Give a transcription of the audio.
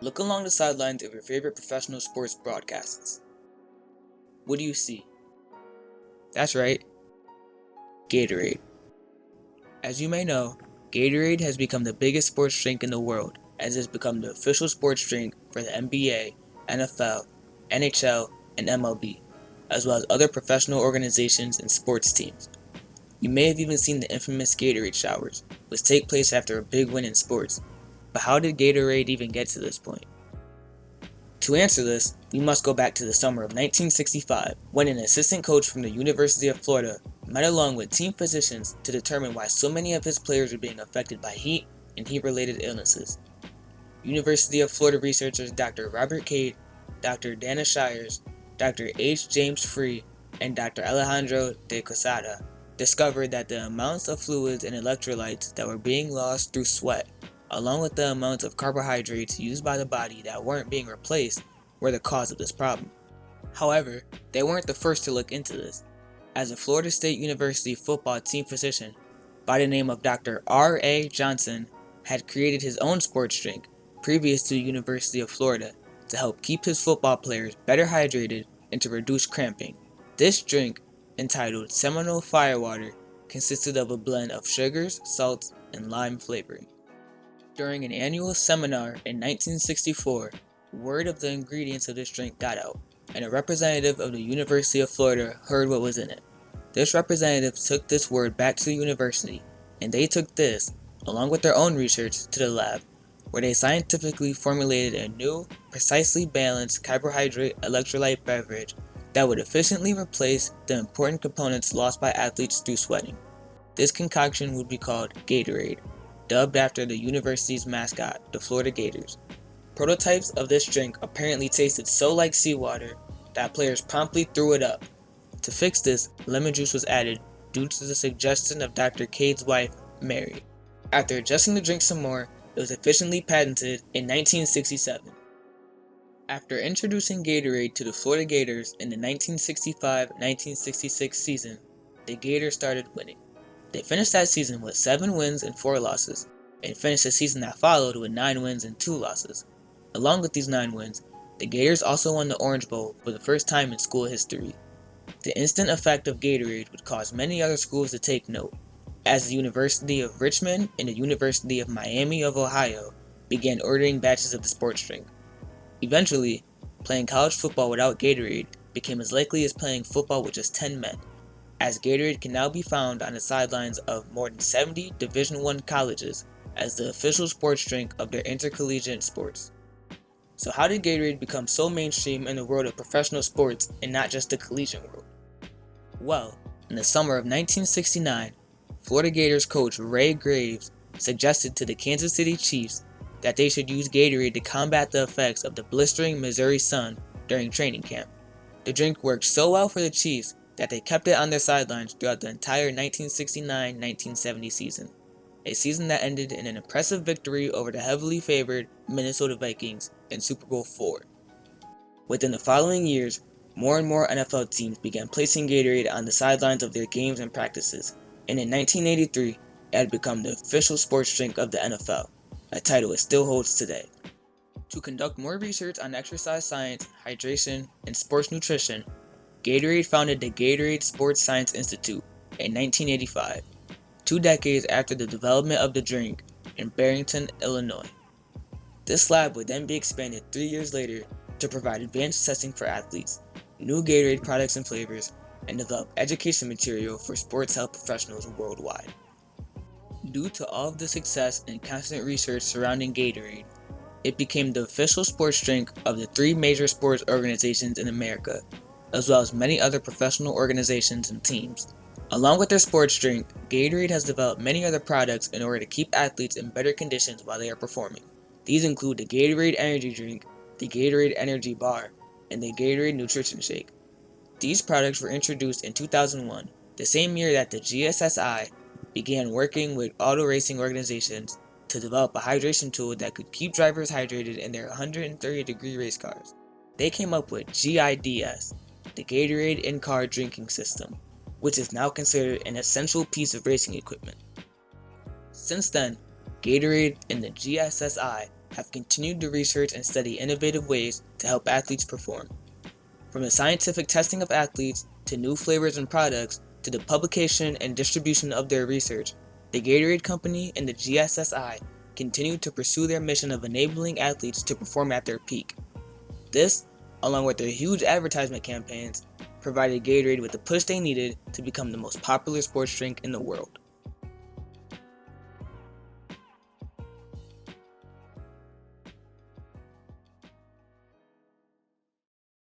Look along the sidelines of your favorite professional sports broadcasts. What do you see? That's right, Gatorade. As you may know, Gatorade has become the biggest sports drink in the world, as it has become the official sports drink for the NBA, NFL, NHL, and MLB, as well as other professional organizations and sports teams. You may have even seen the infamous Gatorade showers, which take place after a big win in sports. But how did Gatorade even get to this point? To answer this, we must go back to the summer of 1965, when an assistant coach from the University of Florida met along with team physicians to determine why so many of his players were being affected by heat and heat-related illnesses. University of Florida researchers Dr. Robert Cade, Dr. Dana Shires, Dr. H. James Free, and Dr. Alejandro de Quesada discovered that the amounts of fluids and electrolytes that were being lost through sweat, along with the amounts of carbohydrates used by the body that weren't being replaced, were the cause of this problem. However, they weren't the first to look into this, as a Florida State University football team physician by the name of Dr. R.A. Johnson had created his own sports drink previous to the University of Florida to help keep his football players better hydrated and to reduce cramping. This drink, entitled Seminole Firewater, consisted of a blend of sugars, salts, and lime flavoring. During an annual seminar in 1964, word of the ingredients of this drink got out, and a representative of the University of Florida heard what was in it. This representative took this word back to the university, and they took this, along with their own research, to the lab, where they scientifically formulated a new, precisely balanced carbohydrate electrolyte beverage that would efficiently replace the important components lost by athletes through sweating. This concoction would be called Gatorade, dubbed after the university's mascot, the Florida Gators. Prototypes of this drink apparently tasted so like seawater that players promptly threw it up. To fix this, lemon juice was added due to the suggestion of Dr. Cade's wife, Mary. After adjusting the drink some more, it was officially patented in 1967. After introducing Gatorade to the Florida Gators in the 1965-1966 season, the Gators started winning. They finished that season with 7 wins and 4 losses, and finished the season that followed with 9 wins and 2 losses. Along with these 9 wins, the Gators also won the Orange Bowl for the first time in school history. The instant effect of Gatorade would cause many other schools to take note, as the University of Richmond and the University of Miami of Ohio began ordering batches of the sports drink. Eventually, playing college football without Gatorade became as likely as playing football with just 10 men, as Gatorade can now be found on the sidelines of more than 70 Division I colleges as the official sports drink of their intercollegiate sports. So how did Gatorade become so mainstream in the world of professional sports and not just the collegiate world? Well, in the summer of 1969, Florida Gators coach Ray Graves suggested to the Kansas City Chiefs that they should use Gatorade to combat the effects of the blistering Missouri sun during training camp. The drink worked so well for the Chiefs that they kept it on their sidelines throughout the entire 1969-1970 season, a season that ended in an impressive victory over the heavily favored Minnesota Vikings in Super Bowl IV. Within the following years, more and more NFL teams began placing Gatorade on the sidelines of their games and practices, and in 1983, it had become the official sports drink of the NFL, a title it still holds today. To conduct more research on exercise science, hydration, and sports nutrition, Gatorade founded the Gatorade Sports Science Institute in 1985, 2 decades after the development of the drink in Barrington, Illinois. This lab would then be expanded 3 years later to provide advanced testing for athletes, new Gatorade products and flavors, and develop education material for sports health professionals worldwide. Due to all of the success and constant research surrounding Gatorade, it became the official sports drink of the 3 major sports organizations in America, as well as many other professional organizations and teams. Along with their sports drink, Gatorade has developed many other products in order to keep athletes in better conditions while they are performing. These include the Gatorade Energy Drink, the Gatorade Energy Bar, and the Gatorade Nutrition Shake. These products were introduced in 2001, the same year that the GSSI began working with auto racing organizations to develop a hydration tool that could keep drivers hydrated in their 130-degree race cars. They came up with GIDS, the Gatorade In-Car Drinking System, which is now considered an essential piece of racing equipment. Since then, Gatorade and the GSSI have continued to research and study innovative ways to help athletes perform. From the scientific testing of athletes to new flavors and products to the publication and distribution of their research, the Gatorade Company and the GSSI continue to pursue their mission of enabling athletes to perform at their peak. This, along with their huge advertisement campaigns, provided Gatorade with the push they needed to become the most popular sports drink in the world.